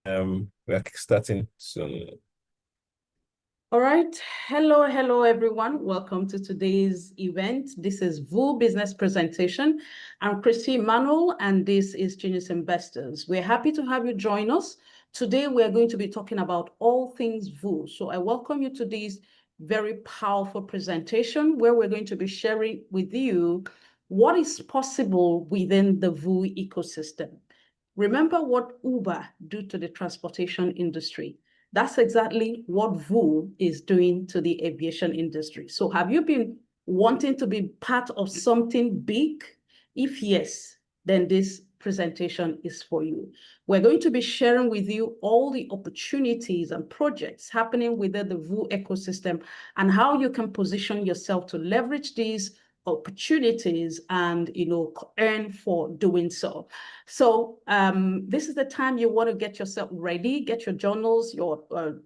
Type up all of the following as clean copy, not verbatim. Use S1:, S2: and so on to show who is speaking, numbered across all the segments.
S1: We're starting soon.
S2: All right. Hello, everyone. Welcome to today's event. This is VU Business Presentation. I'm Christy Manuel, and this is Genius Investors. We're happy to have you join us. Today, we're going to be talking about all things VU. So I welcome you to this very powerful presentation where we're going to be sharing with you what is possible within the VU ecosystem. Remember what Uber do to the transportation industry. That's exactly what VU is doing to the aviation industry. So have you been wanting to be part of something big? If yes, then this presentation is for you. We're going to be sharing with you all the opportunities and projects happening within the VU ecosystem and how you can position yourself to leverage these opportunities and earn for doing so. So this is the time you want to get yourself ready, get your journals, your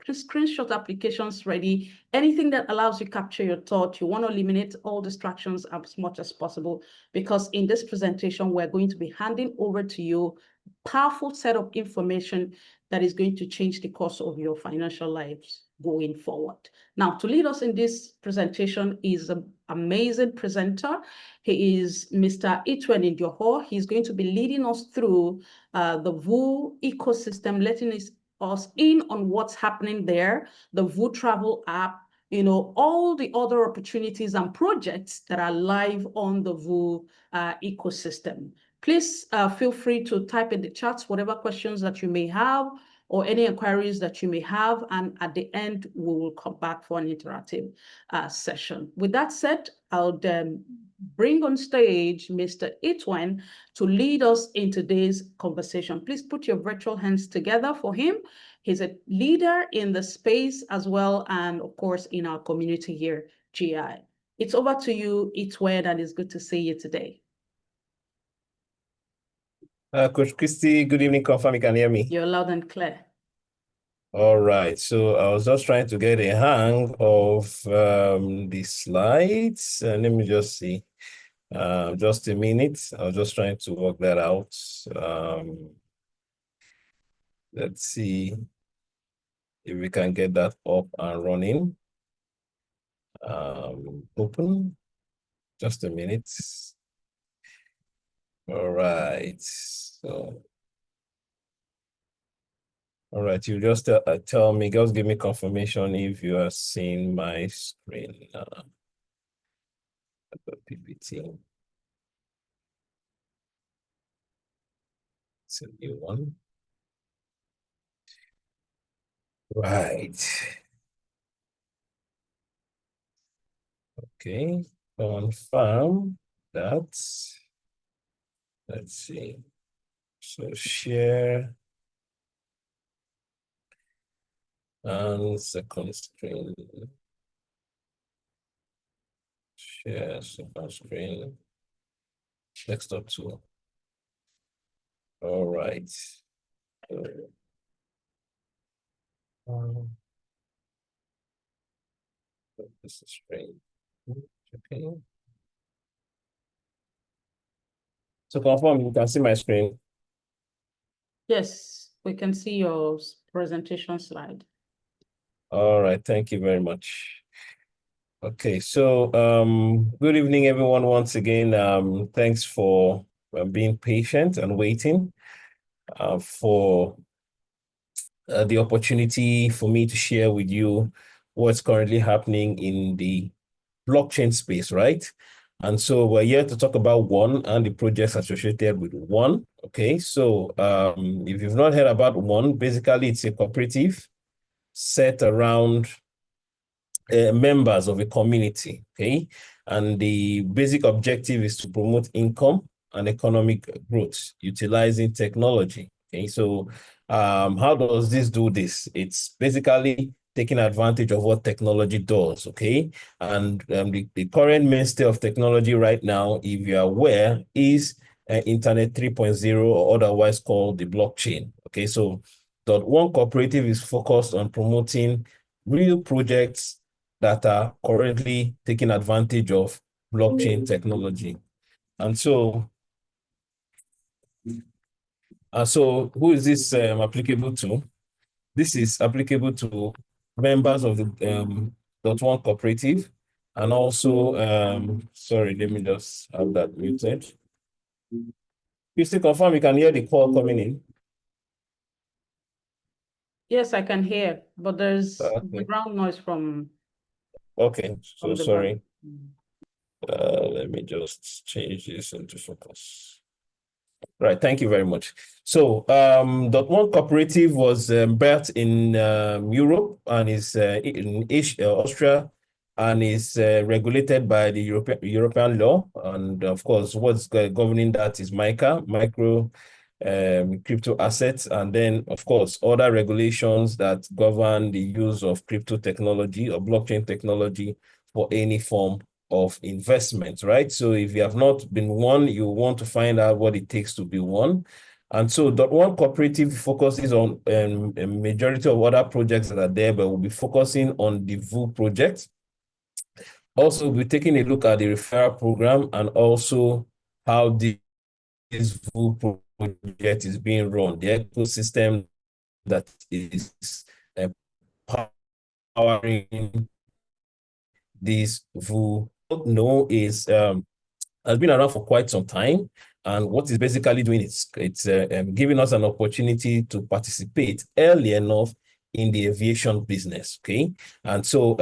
S2: screenshot applications ready, anything that allows you to capture your thought. You want to eliminate all distractions as much as possible, because in this presentation, we're going to be handing over to you a powerful set of information that is going to change the course of your financial lives going forward. Now, to lead us in this presentation is an amazing presenter. He is Mr. Itwen Indioho. He's going to be leading us through the VU ecosystem, letting us in on what's happening there, the VU travel app, all the other opportunities and projects that are live on the VU ecosystem. Please feel free to type in the chats whatever questions that you may have or any inquiries that you may have. And at the end, we will come back for an interactive session. With that said, I'll bring on stage Mr. Itwen to lead us in today's conversation. Please put your virtual hands together for him. He's a leader in the space as well, and of course, in our community here, GI. It's over to you, Itwen, and it's good to see you today.
S1: Coach Christy, good evening. Confirm you can hear me.
S2: You're loud and clear.
S1: All right. So I was just trying to get a hang of the slides. Let me just see. Just a minute. I was just trying to work that out. Let's see if we can get that up and running. Open. Just a minute. All right. So. All right, you just tell me, just give me confirmation if you are seeing my screen. PPT. It's a new one. Right. Okay, confirm that. Let's see. So share and second screen. Share second screen. Desktop 2. All right. This is screen. Okay. So confirm you can see my screen.
S2: Yes, we can see your presentation slide.
S1: All right, thank you very much. Okay, so good evening, everyone. Once again, thanks for being patient and waiting for the opportunity for me to share with you what's currently happening in the blockchain space, right? And so we're here to talk about One and the projects associated with One. Okay, so if you've not heard about One, basically it's a cooperative set around members of a community, okay? And the basic objective is to promote income and economic growth utilizing technology, okay? So how does this do this? It's basically taking advantage of what technology does, okay? And the current mainstay of technology right now, if you're aware, is Internet 3.0, or otherwise called the blockchain, okay? So One Cooperative is focused on promoting real projects that are currently taking advantage of blockchain technology. And so So who is this applicable to? This is applicable to members of the Dot One cooperative, and also, sorry, let me just have that muted. You still confirm you can hear the call coming in?
S2: Yes, I can hear, but there's
S1: Okay.
S2: background noise from
S1: Okay, so
S2: the back.
S1: sorry. Let me just change this into focus. Right, thank you very much. So, Dot One Cooperative was birthed in Europe and is in Asia, Austria, and is regulated by the European law. And of course, what's governing that is MiCA, micro crypto assets, and then of course other regulations that govern the use of crypto technology or blockchain technology for any form of investment, right? So if you have not been one, you want to find out what it takes to be one. And so Dot One Cooperative focuses on a majority of other projects that are there, but we'll be focusing on the VU project. Also, we'll be taking a look at the referral program and also how this VU project is being run, the ecosystem that is powering this VU. No is has been around for quite some time. And what it's basically doing is it's giving us an opportunity to participate early enough in the aviation business, okay? And so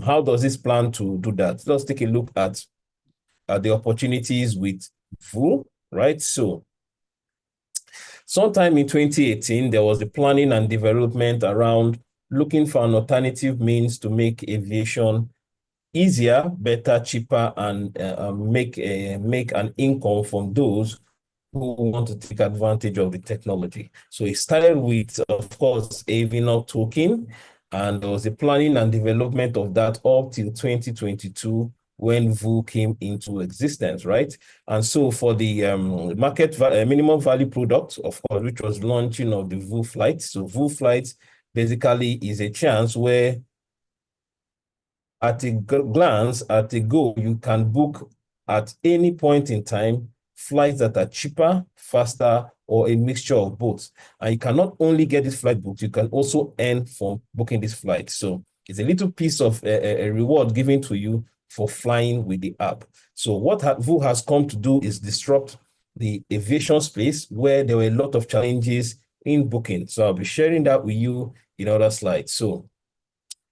S1: how does this plan to do that? Let's take a look at the opportunities with VU, right? So sometime in 2018, there was the planning and development around looking for an alternative means to make aviation easier, better, cheaper, and make an income from those who want to take advantage of the technology. So it started with, of course, Aviation token, and there was the planning and development of that up till 2022 when VU came into existence, right? And so for the market minimum value product, of course, which was launching of the VU flight. So VU flight basically is a chance where at a glance, at a go, you can book at any point in time flights that are cheaper, faster, or a mixture of both. And you can not only get this flight booked, you can also earn from booking this flight. So it's a little piece of a reward given to you for flying with the app. So what VU has come to do is disrupt the aviation space where there were a lot of challenges in booking. So I'll be sharing that with you in other slides. So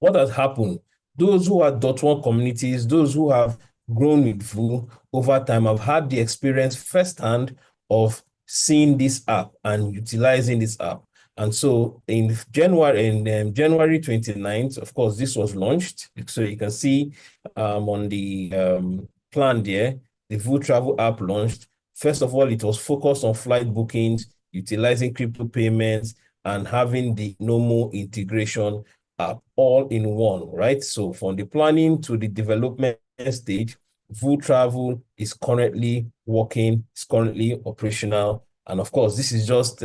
S1: what has happened? Those who are Dot One communities, those who have grown with VU over time have had the experience firsthand of seeing this app and utilizing this app. And so in January 29th, of course, this was launched. So you can see on the plan there, the VU travel app launched. First of all, it was focused on flight bookings, utilizing crypto payments, and having the normal integration all in one, right? So from the planning to the development stage, VU Travel is currently working, is currently operational. And of course, this is just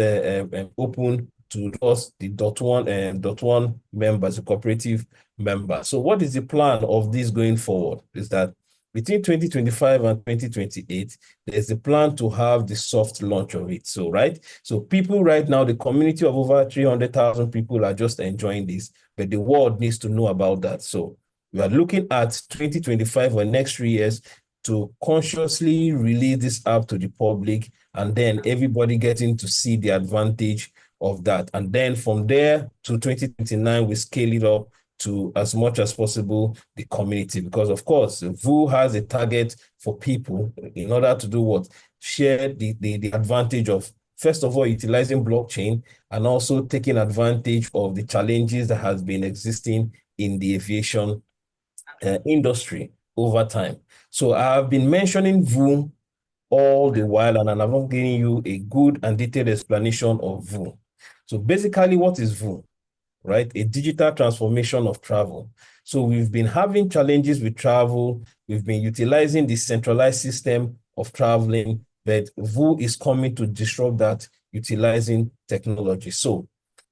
S1: open to us, the Dot One members, the cooperative members. So what is the plan of this going forward? Is that between 2025 and 2028, there's a plan to have the soft launch of it. So, right? So people right now, the community of over 300,000 people are just enjoying this, but the world needs to know about that. So we are looking at 2025 or next 3 years to consciously release this app to the public, and then everybody getting to see the advantage of that. And then from there to 2029, we scale it up to as much as possible the community, because of course VU has a target for people in order to do what? Share the advantage of, first of all, utilizing blockchain and also taking advantage of the challenges that has been existing in the aviation industry over time. So I've been mentioning VU all the while, and I'm not giving you a good and detailed explanation of VU. So basically, what is VU? Right? A digital transformation of travel. So we've been having challenges with travel. We've been utilizing the centralized system of traveling, but VU is coming to disrupt that utilizing technology. So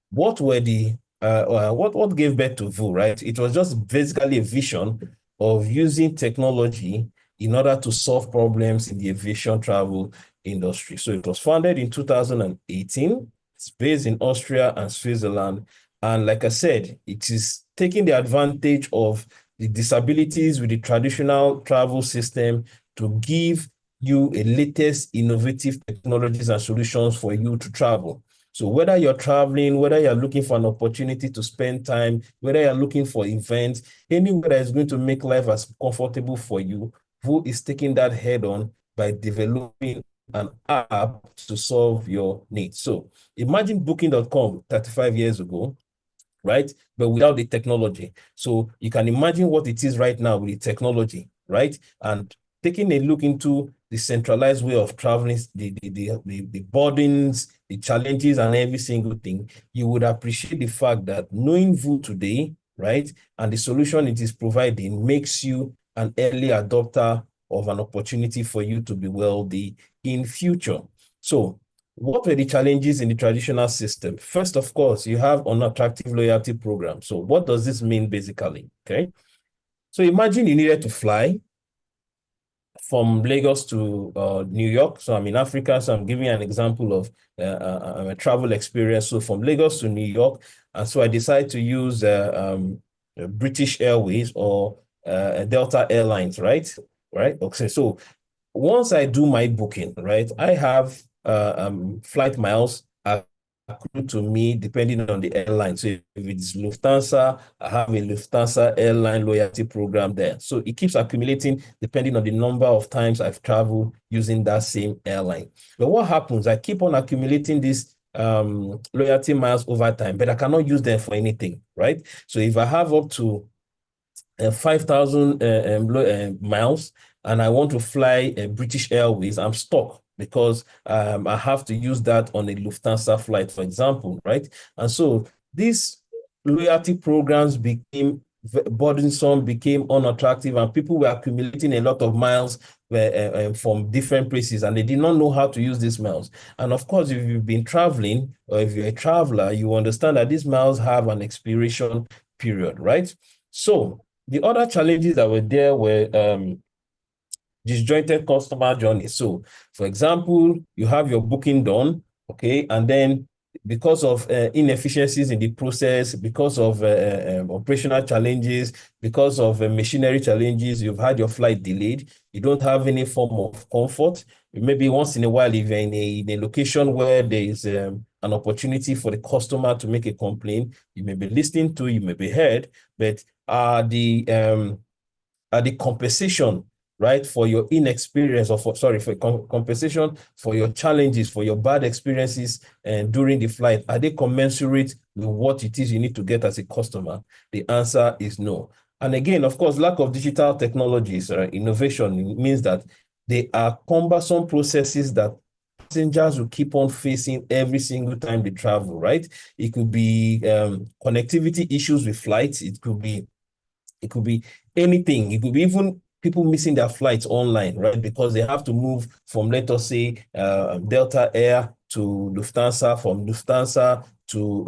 S1: what were the what gave birth to VU, right? It was just basically a vision of using technology in order to solve problems in the aviation travel industry. So it was founded in 2018. It's based in Austria and Switzerland. And like I said, it is taking the advantage of the disabilities with the traditional travel system to give you a latest innovative technologies and solutions for you to travel. So whether you're traveling, whether you're looking for an opportunity to spend time, whether you're looking for events, anywhere that is going to make life as comfortable for you, who is taking that head on by developing an app to solve your needs. So imagine booking.com 35 years ago, right? But without the technology. So you can imagine what it is right now with the technology, right? And taking a look into the centralized way of traveling, the burdens, the challenges, and every single thing, you would appreciate the fact that knowing VU today, right, and the solution it is providing makes you an early adopter of an opportunity for you to be wealthy in future. So what were the challenges in the traditional system? First, of course, you have unattractive loyalty programs. So what does this mean basically? Okay. So imagine you needed to fly from Lagos to New York. So I'm in Africa. So I'm giving you an example of a travel experience. So from Lagos to New York. And so I decided to use British Airways or Delta Airlines, right? Right. Okay. So once I do my booking, right, I have flight miles accrued to me depending on the airline. So if it's Lufthansa, I have a Lufthansa airline loyalty program there. So it keeps accumulating depending on the number of times I've traveled using that same airline. But what happens? I keep on accumulating these loyalty miles over time, but I cannot use them for anything, right? So if I have up to 5,000 miles and I want to fly British Airways, I'm stuck because I have to use that on a Lufthansa flight, for example, right? And so these loyalty programs became burdensome, became unattractive, and people were accumulating a lot of miles from different places, and they did not know how to use these miles. And of course, if you've been traveling or if you're a traveler, you understand that these miles have an expiration period, right? So the other challenges that were there were disjointed customer journey. So, for example, you have your booking done, okay, and then because of inefficiencies in the process, because of operational challenges, because of machinery challenges, you've had your flight delayed. You don't have any form of comfort. Maybe once in a while, if you're in a location where there is an opportunity for the customer to make a complaint, you may be listening to, you may be heard, but the compensation, right, for your inexperience or for compensation for your challenges, for your bad experiences during the flight, are they commensurate with what it is you need to get as a customer? The answer is no. And again, of course, lack of digital technologies, innovation means that they are cumbersome processes that passengers will keep on facing every single time they travel, right? It could be connectivity issues with flights. It could be anything. It could be even people missing their flights online, right? Because they have to move from, let us say, Delta Air to Lufthansa, from Lufthansa to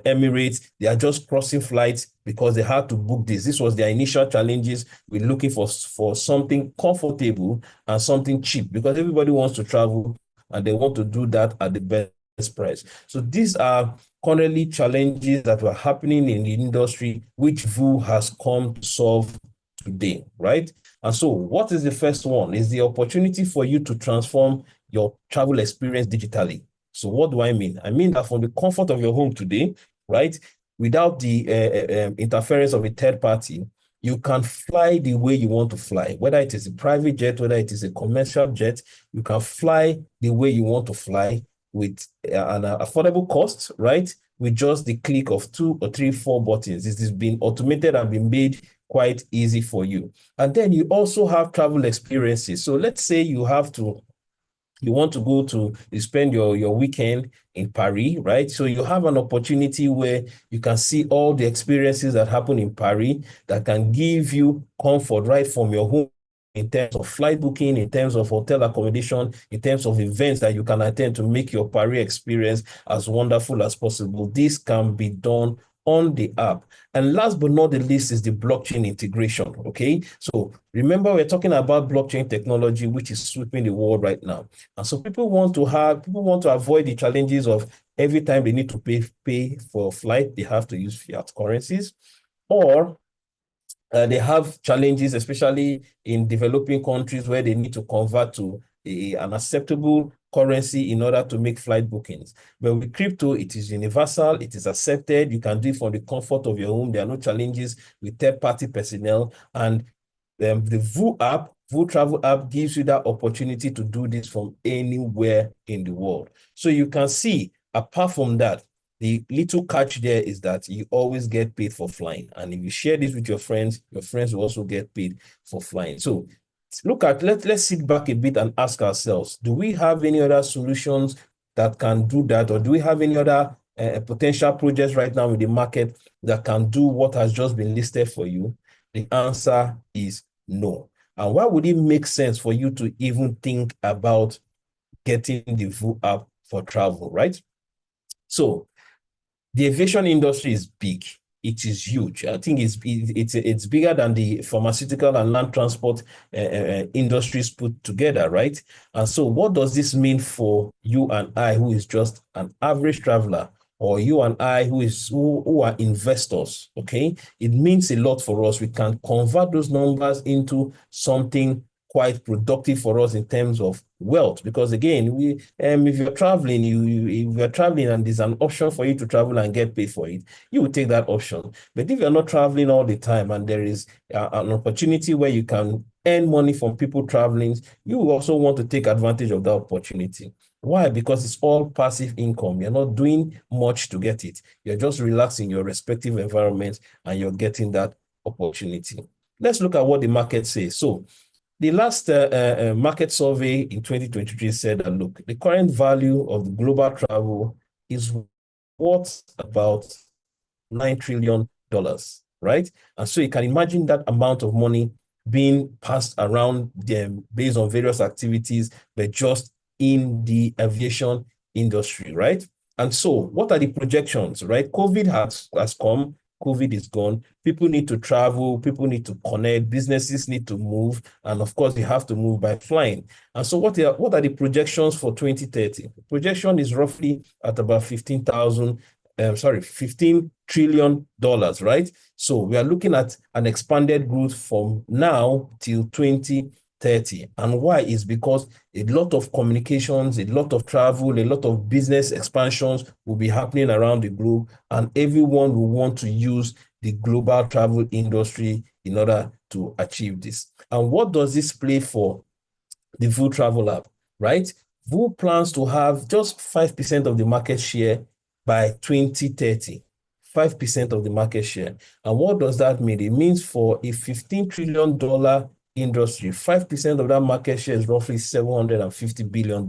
S1: Emirates. They are just crossing flights because they had to book this. This was their initial challenges with looking for something comfortable and something cheap, because everybody wants to travel and they want to do that at the best price. So these are currently challenges that were happening in the industry, which VU has come to solve today, right? And so what is the first one? Is the opportunity for you to transform your travel experience digitally. So what do I mean? I mean that from the comfort of your home today, right, without the interference of a third party, you can fly the way you want to fly, whether it is a private jet, whether it is a commercial jet, you can fly the way you want to fly with an affordable cost, right? With just the click of 2 or 3, 4 buttons. This has been automated and been made quite easy for you. And then you also have travel experiences. So let's say you want to go to spend your weekend in Paris, right? So you have an opportunity where you can see all the experiences that happen in Paris that can give you comfort right from your home, in terms of flight booking, in terms of hotel accommodation, in terms of events that you can attend to make your Paris experience as wonderful as possible. This can be done on the app. And last but not the least is the blockchain integration, okay? So remember, we're talking about blockchain technology, which is sweeping the world right now. And so people want to avoid the challenges of every time they need to pay for a flight, they have to use fiat currencies, or they have challenges, especially in developing countries where they need to convert to an acceptable currency in order to make flight bookings. But with crypto, it is universal, it is accepted. You can do it from the comfort of your home. There are no challenges with third-party personnel. And the VU app, VU Travel app, gives you that opportunity to do this from anywhere in the world. So you can see, apart from that, the little catch there is that you always get paid for flying. And if you share this with your friends will also get paid for flying. So let's sit back a bit and ask ourselves, do we have any other solutions that can do that? Or do we have any other potential projects right now in the market that can do what has just been listed for you? The answer is no. And why would it make sense for you to even think about getting the VU app for travel, right? So the aviation industry is big. It is huge. I think it's bigger than the pharmaceutical and land transport industries put together, right? And so what does this mean for you and I, who is just an average traveler, or you and I who are investors? Okay, it means a lot for us. We can convert those numbers into something quite productive for us in terms of wealth, because again, if you're traveling, if you're traveling and there's an option for you to travel and get paid for it, you will take that option. But if you're not traveling all the time and there is an opportunity where you can earn money from people traveling, you will also want to take advantage of that opportunity. Why? Because it's all passive income. You're not doing much to get it. You're just relaxing your respective environment and you're getting that opportunity. Let's look at what the market says. So the last market survey in 2023 said that, look, the current value of the global travel is worth about $9 trillion, right? And so you can imagine that amount of money being passed around them based on various activities, but just in the aviation industry, right? And so what are the projections, right? COVID has come, COVID is gone. People need to travel, people need to connect, businesses need to move, and of course, they have to move by flying. And so what are the projections for 2030? The projection is roughly at about $15 trillion, right? So we are looking at an expanded growth from now till 2030. And why? Is because a lot of communications, a lot of travel, a lot of business expansions will be happening around the globe, and everyone will want to use the global travel industry in order to achieve this. And what does this play for the VU Travel app, right? VU plans to have just 5% of the market share by 2030. 5% of the market share. And what does that mean? It means for a $15 trillion industry, 5% of that market share is roughly $750 billion,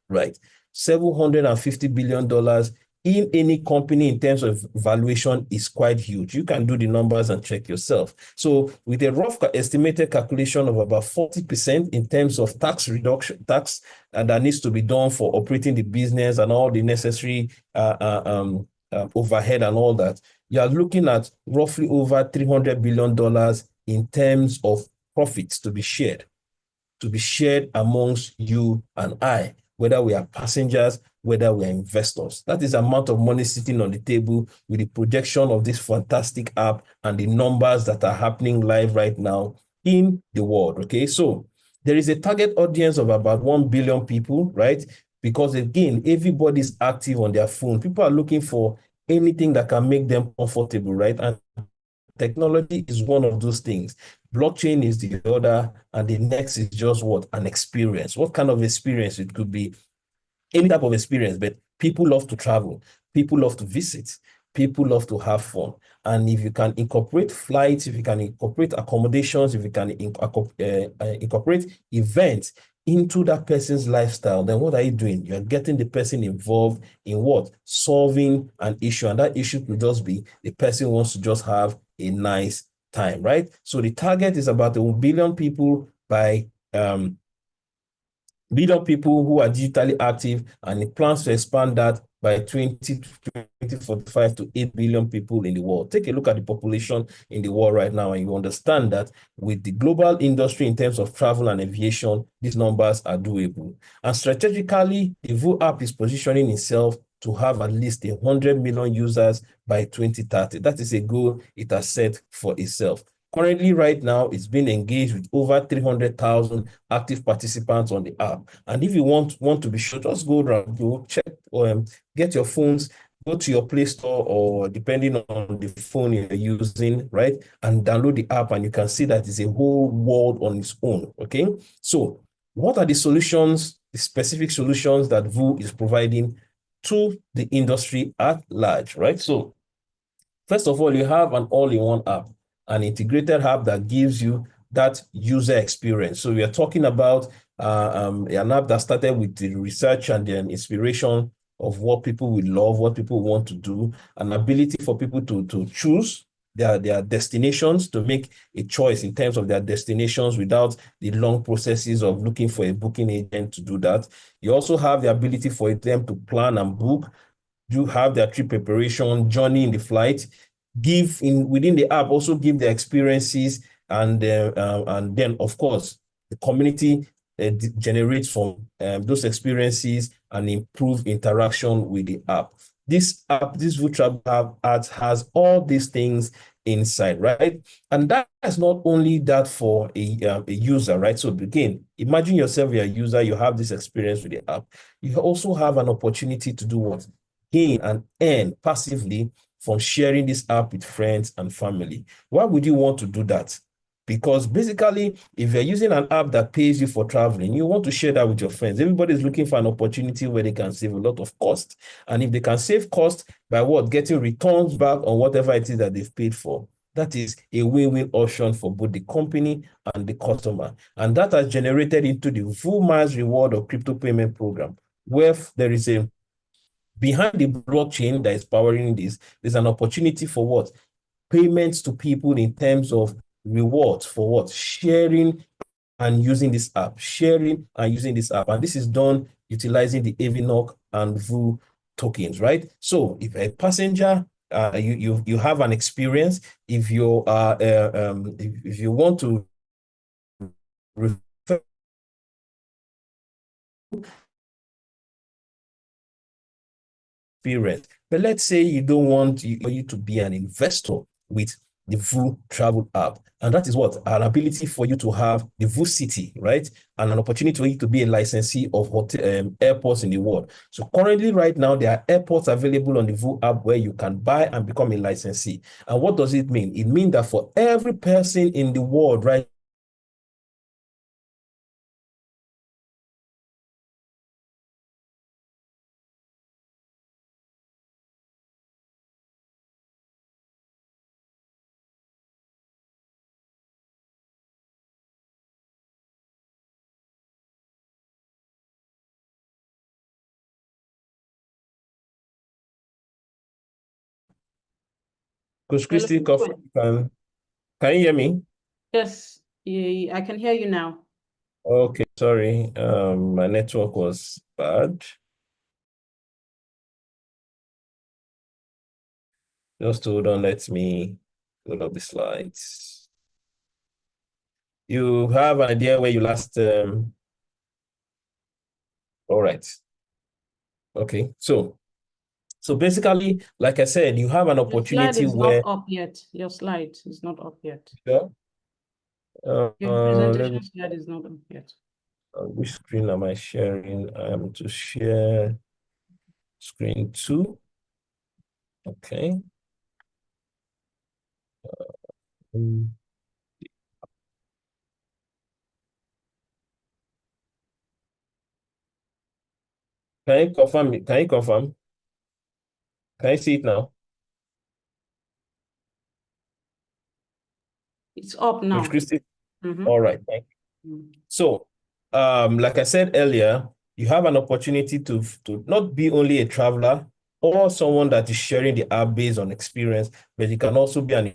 S1: right? $750 billion in any company in terms of valuation is quite huge. You can do the numbers and check yourself. So with a rough estimated calculation of about 40% in terms of tax reduction, that needs to be done for operating the business and all the necessary overhead and all that, you are looking at roughly over $300 billion in terms of profits to be shared amongst you and I, whether we are passengers, whether we are investors. That is the amount of money sitting on the table with the projection of this fantastic app and the numbers that are happening live right now in the world, okay? So there is a target audience of about 1 billion people, right? Because again, everybody's active on their phone. People are looking for anything that can make them comfortable, right? And technology is one of those things. Blockchain is the other, and the next is just what? An experience. What kind of experience? It could be any type of experience, but people love to travel. People love to visit. People love to have fun. And if you can incorporate flights, if you can incorporate accommodations, if you can incorporate events into that person's lifestyle, then what are you doing? You're getting the person involved in what? Solving an issue. And that issue could just be the person wants to just have a nice time, right? So the target is about 1 billion people by billion people who are digitally active, and it plans to expand that by 2045 to 8 billion people in the world. Take a look at the population in the world right now, and you understand that with the global industry in terms of travel and aviation, these numbers are doable. And strategically, the VU app is positioning itself to have at least 100 million users by 2030. That is a goal it has set for itself. Currently, right now, it's been engaged with over 300,000 active participants on the app. And if you want to be sure, just go around, go check, get your phones, go to your Play Store, or depending on the phone you're using, right? And download the app, and you can see that it's a whole world on its own, okay? So what are the solutions, the specific solutions that VU is providing to the industry at large, right? So first of all, you have an all-in-one app, an integrated app that gives you that user experience. So we are talking about an app that started with the research and the inspiration of what people will love, what people want to do, an ability for people to choose their destinations, to make a choice in terms of their destinations without the long processes of looking for a booking agent to do that. You also have the ability for them to plan and book, do have their trip preparation, journey in the flight, give in within the app, also give their experiences, and then of course the community generates from those experiences and improve interaction with the app. This app, this VU Travel app, has all these things inside, right? And that is not only that for a user, right? So again, imagine yourself, you're a user, you have this experience with the app. You also have an opportunity to do what? Gain and earn passively from sharing this app with friends and family. Why would you want to do that? Because basically, if you're using an app that pays you for traveling, you want to share that with your friends. Everybody's looking for an opportunity where they can save a lot of cost. And if they can save cost by what? Getting returns back on whatever it is that they've paid for. That is a win-win option for both the company and the customer. And that has generated into the VU Miles Reward or crypto payment program, where there is a behind the blockchain that is powering this, there's an opportunity for what? Payments to people in terms of rewards for what? Sharing and using this app, sharing and using this app. And this is done utilizing the AVNOC and VU tokens, right? So if a passenger, you have an experience, if you are if you want to refer experience. But let's say you don't want you to be an investor with the VU Travel app. And that is what? An ability for you to have the VU City, right? And an opportunity for you to be a licensee of hotel, airports in the world. So currently, right now, there are airports available on the VU app where you can buy and become a licensee. And what does it mean? It means that for every person in the world, right, because
S2: Hello.
S1: Christy, can you hear me?
S2: Yes, I can hear you now.
S1: Okay, sorry. My network was bad. Just hold on, let me load up the slides. You have an idea where you last, all right. Okay, so basically, like I said, you have an
S2: Your slide
S1: opportunity
S2: is not
S1: where,
S2: up yet. Your slide is not up yet.
S1: yeah,
S2: Your
S1: let me,
S2: presentation slide is not up yet.
S1: which screen am I sharing? I am to share screen 2. Okay. Um, Can you confirm? Can you confirm? Can you see it now?
S2: It's up
S1: Coach
S2: now.
S1: Christie?
S2: Mm-hmm.
S1: All right, thank you. So, like I said earlier, you have an opportunity to not be only a traveler or someone that is sharing the app based on experience, but you can also be an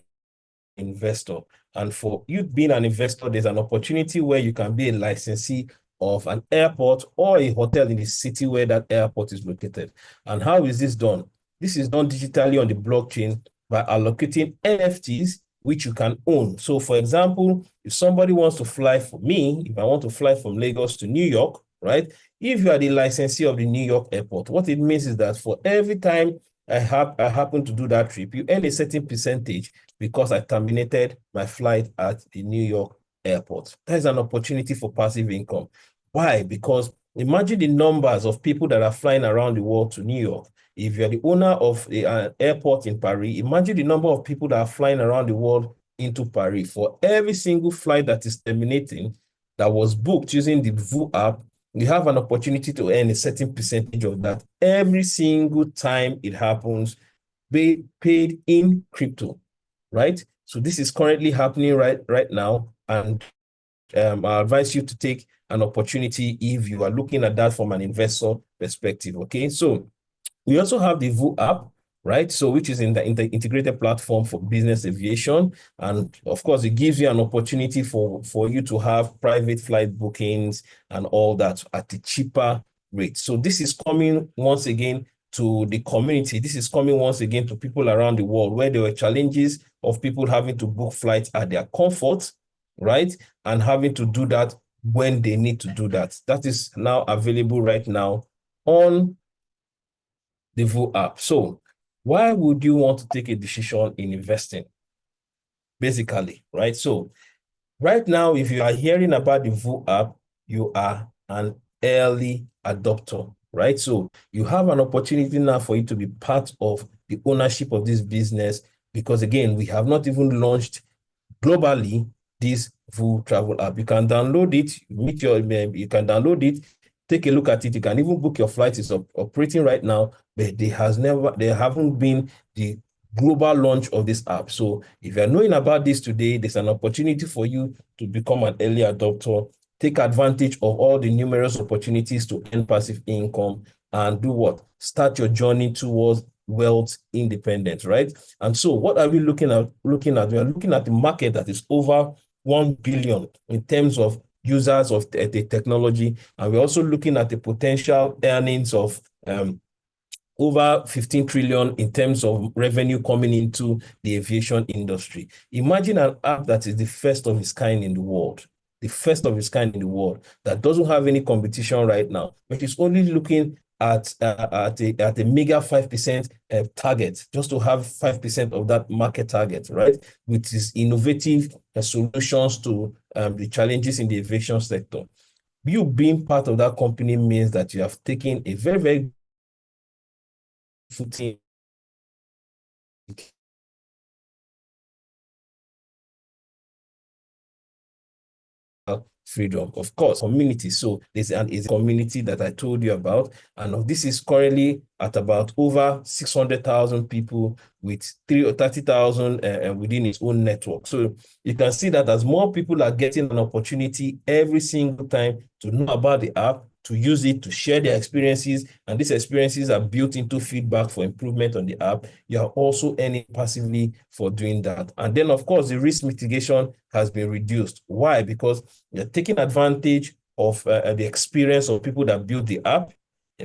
S1: investor. And for you being an investor, there's an opportunity where you can be a licensee of an airport or a hotel in the city where that airport is located. And how is this done? This is done digitally on the blockchain by allocating NFTs which you can own. So for example, if somebody wants to fly for me, if I want to fly from Lagos to New York, right? If you are the licensee of the New York airport, what it means is that for every time I happen to do that trip, you earn a certain percentage because I terminated my flight at the New York airport. That is an opportunity for passive income. Why? Because imagine the numbers of people that are flying around the world to New York. If you're the owner of an airport in Paris, imagine the number of people that are flying around the world into Paris. For every single flight that is terminating, that was booked using the VOO app, you have an opportunity to earn a certain percentage of that every single time it happens, paid in crypto, right? So this is currently happening right now, and I advise you to take an opportunity if you are looking at that from an investor perspective. Okay, so we also have the VOO app, right? So which is in the integrated platform for business aviation. And of course, it gives you an opportunity for you to have private flight bookings and all that at a cheaper rate. So this is coming once again to the community. This is coming once again to people around the world where there were challenges of people having to book flights at their comfort, right? And having to do that when they need to do that. That is now available right now on the VOO app. So why would you want to take a decision in investing? Basically, right? So right now, if you are hearing about the VOO app, you are an early adopter, right? So you have an opportunity now for you to be part of the ownership of this business because again, we have not even launched globally this VOO travel app. You can download it, you can download it, take a look at it. You can even book your flight. It's operating right now, but there haven't been the global launch of this app. So if you're knowing about this today, there's an opportunity for you to become an early adopter, take advantage of all the numerous opportunities to earn passive income and do what? Start your journey towards wealth independence, right? And so what are we looking at? We are looking at the market that is over 1 billion in terms of users of the technology. And we're also looking at the potential earnings of over 15 trillion in terms of revenue coming into the aviation industry. Imagine an app that is the first of its kind in the world, the first of its kind in the world that doesn't have any competition right now, but is only looking at a mega 5% target, just to have 5% of that market target, right? Which is innovative solutions to the challenges in the aviation sector. You being part of that company means that you have taken a very, very footing freedom. Of course, community. So this is a community that I told you about, and this is currently at about over 600,000 people with 30,000 within its own network. So you can see that as more people are getting an opportunity every single time to know about the app, to use it, to share their experiences, and these experiences are built into feedback for improvement on the app, you are also earning passively for doing that. And then, of course, the risk mitigation has been reduced. Why? Because you're taking advantage of the experience of people that build the app.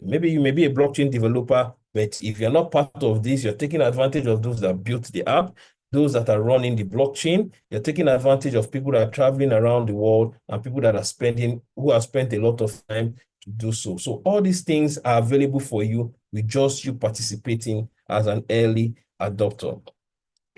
S1: Maybe you may be a blockchain developer, but if you're not part of this, you're taking advantage of those that built the app, those that are running the blockchain. You're taking advantage of people that are traveling around the world and people that are who have spent a lot of time to do so. So all these things are available for you with just you participating as an early adopter.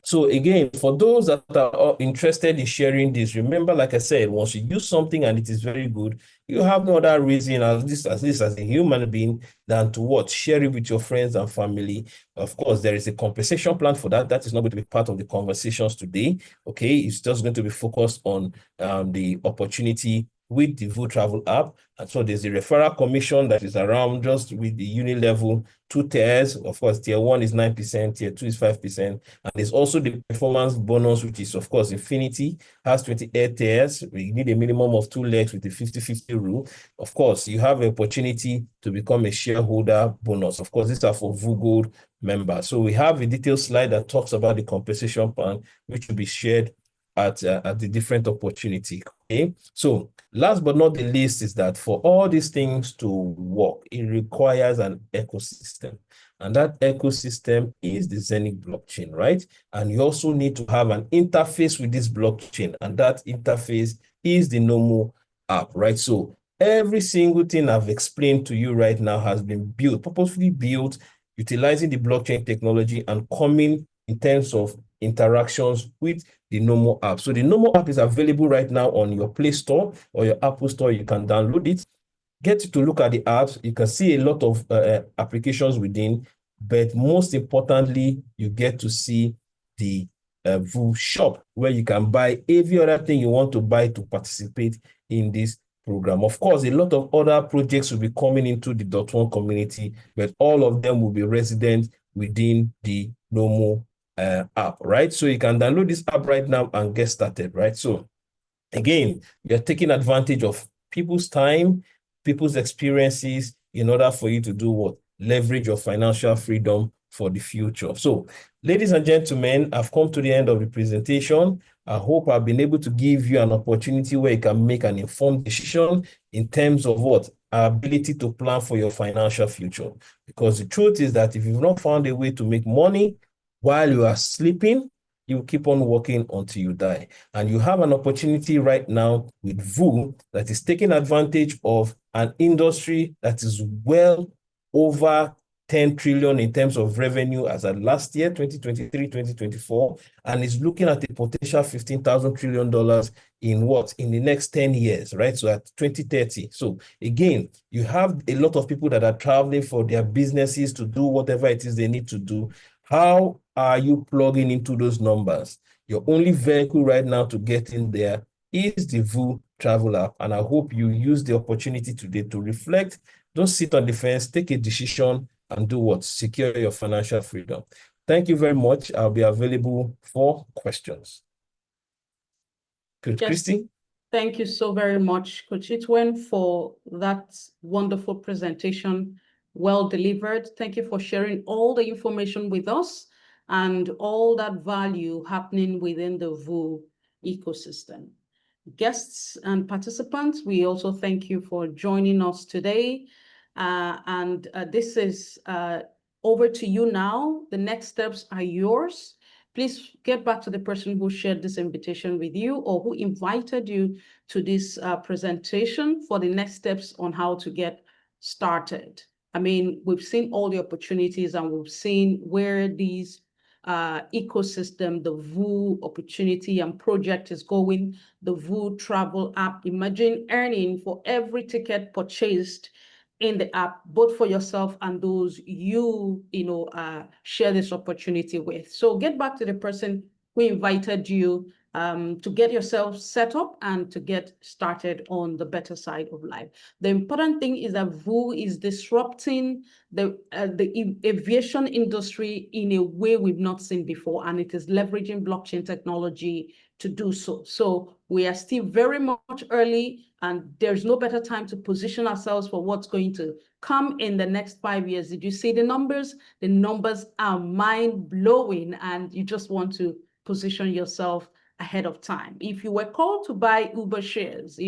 S1: So again, for those that are interested in sharing this, remember, like I said, once you use something and it is very good, you have no other reason at least as a human being than to what? Share it with your friends and family. Of course, there is a compensation plan for that. That is not going to be part of the conversations today. Okay, it's just going to be focused on the opportunity with the VOO Travel app. And so there's the referral commission that is around just with the uni level, 2 tiers. Of course, tier 1 is 9%, tier 2 is 5%. And there's also the performance bonus, which is, of course, Infinity, has 28 tiers. We need a minimum of 2 legs with the 50-50 rule. Of course, you have an opportunity to become a shareholder bonus. Of course, these are for VOO Gold members. So we have a detailed slide that talks about the compensation plan, which will be shared at the different opportunity. Okay, so last but not the least is that for all these things to work, it requires an ecosystem. And that ecosystem is the Zenith blockchain, right? And you also need to have an interface with this blockchain. And that interface is the Nomo app, right? So every single thing I've explained to you right now has been built, purposefully built, utilizing the blockchain technology and coming in terms of interactions with the Nomo app. So the Nomo app is available right now on your Play Store or your Apple Store. You can download it, get to look at the apps. You can see a lot of applications within, but most importantly, you get to see the VU shop where you can buy every other thing you want to buy to participate in this program. Of course, a lot of other projects will be coming into the .1 community, but all of them will be resident within the Nomo app, right? So you can download this app right now and get started, right? So again, you're taking advantage of people's time, people's experiences in order for you to do what? Leverage your financial freedom for the future. So, ladies and gentlemen, I've come to the end of the presentation. I hope I've been able to give you an opportunity where you can make an informed decision in terms of what? Our ability to plan for your financial future. Because the truth is that if you've not found a way to make money while you are sleeping, you keep on working until you die. And you have an opportunity right now with VU that is taking advantage of an industry that is well over 10 trillion in terms of revenue as of last year, 2023, 2024, and is looking at a potential $15,000 trillion in what? In the next 10 years, right? So at 2030. So again, you have a lot of people that are traveling for their businesses to do whatever it is they need to do. How are you plugging into those numbers? Your only vehicle right now to get in there is the VU travel app. And I hope you use the opportunity today to reflect. Don't sit on the fence, take a decision and do what? Secure your financial freedom. Thank you very much. I'll be available for questions.
S2: Yes.
S1: Christy?
S2: Thank you so very much, Coach Itwen, for that wonderful presentation. Well delivered. Thank you for sharing all the information with us and all that value happening within the VU ecosystem. Guests and participants, we also thank you for joining us today. This is over to you now. The next steps are yours. Please get back to the person who shared this invitation with you or who invited you to this presentation for the next steps on how to get started. I mean, we've seen all the opportunities and we've seen where these ecosystem, the VU opportunity and project is going, the VU travel app. Imagine earning for every ticket purchased in the app, both for yourself and those you share this opportunity with. So get back to the person who invited you to get yourself set up and to get started on the better side of life. The important thing is that VU is disrupting the aviation industry in a way we've not seen before, and it is leveraging blockchain technology to do so. So we are still very much early, and there's no better time to position ourselves for what's going to come in the next 5 years. Did you see the numbers? The numbers are mind-blowing, and you just want to position yourself ahead of time. If you were called to buy Uber shares,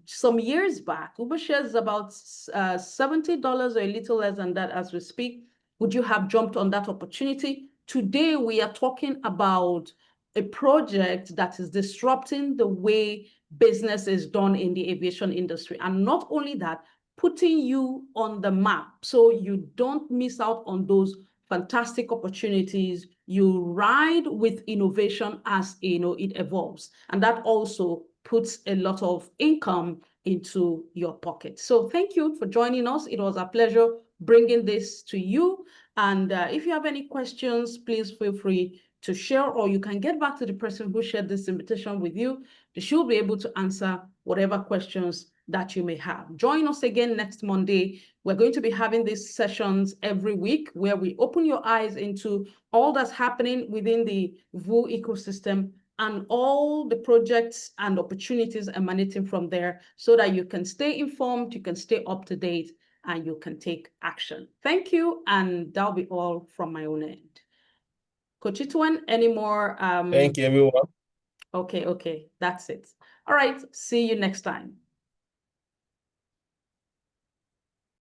S2: some years back, Uber shares is about $70 or a little less than that as we speak. Would you have jumped on that opportunity? Today, we are talking about a project that is disrupting the way business is done in the aviation industry. And not only that, putting you on the map so you don't miss out on those fantastic opportunities. You ride with innovation as it evolves. And that also puts a lot of income into your pocket. So thank you for joining us. It was a pleasure bringing this to you. And if you have any questions, please feel free to share, or you can get back to the person who shared this invitation with you. She'll be able to answer whatever questions that you may have. Join us again next Monday. We're going to be having these sessions every week where we open your eyes into all that's happening within the VU ecosystem and all the projects and opportunities emanating from there so that you can stay informed, you can stay up to date, and you can take action. Thank you, and that'll be all from my own end. Coach Itwen, any more?
S1: Thank you, everyone.
S2: Okay, okay, that's it. All right, see you next time.